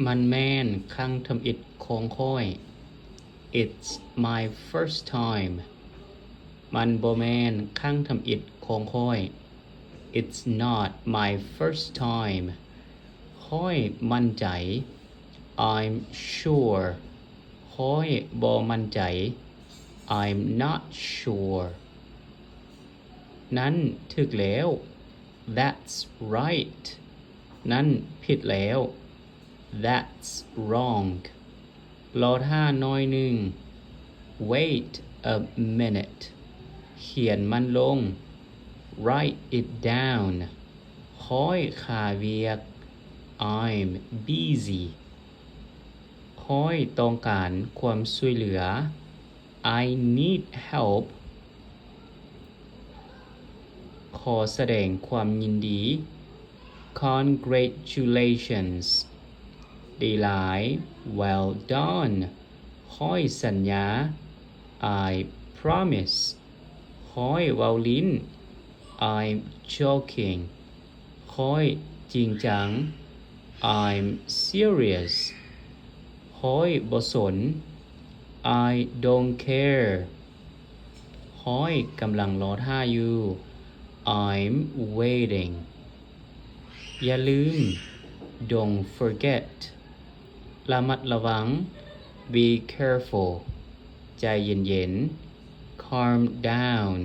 มันแม่นครั้งทำอิฐของข้อย It's my first time มันบ่แม่นครั้งทำอิฐของข้อย It's not my first time ข้อยมั่นใจ I'm sure ข้อยบ่มั่นใจ I'm not sure นั้นถูกแล้ว That's right นั้นผิดแล้ว That's wrong รอท่าน้อยหนึ่ง Wait a minute เขียนมันลง Write it down ข้อยขาเวียก I'm busy ข้อยต้องการความช่วยเหลือ I need help ขอแสดงความยินดี Congratulations ดีหลาย Well done ข้อยสัญญา I promise ข้อยเว้าลิ้น I'm joking ข้อยจริงจัง I'm serious ข้อยบ่สน I don't care ข้อยกำลังรอท่าอยู่ I'm waiting อย่าลืม Don't forget ระมัดระวัง Be careful ใจเย็นๆ Calm down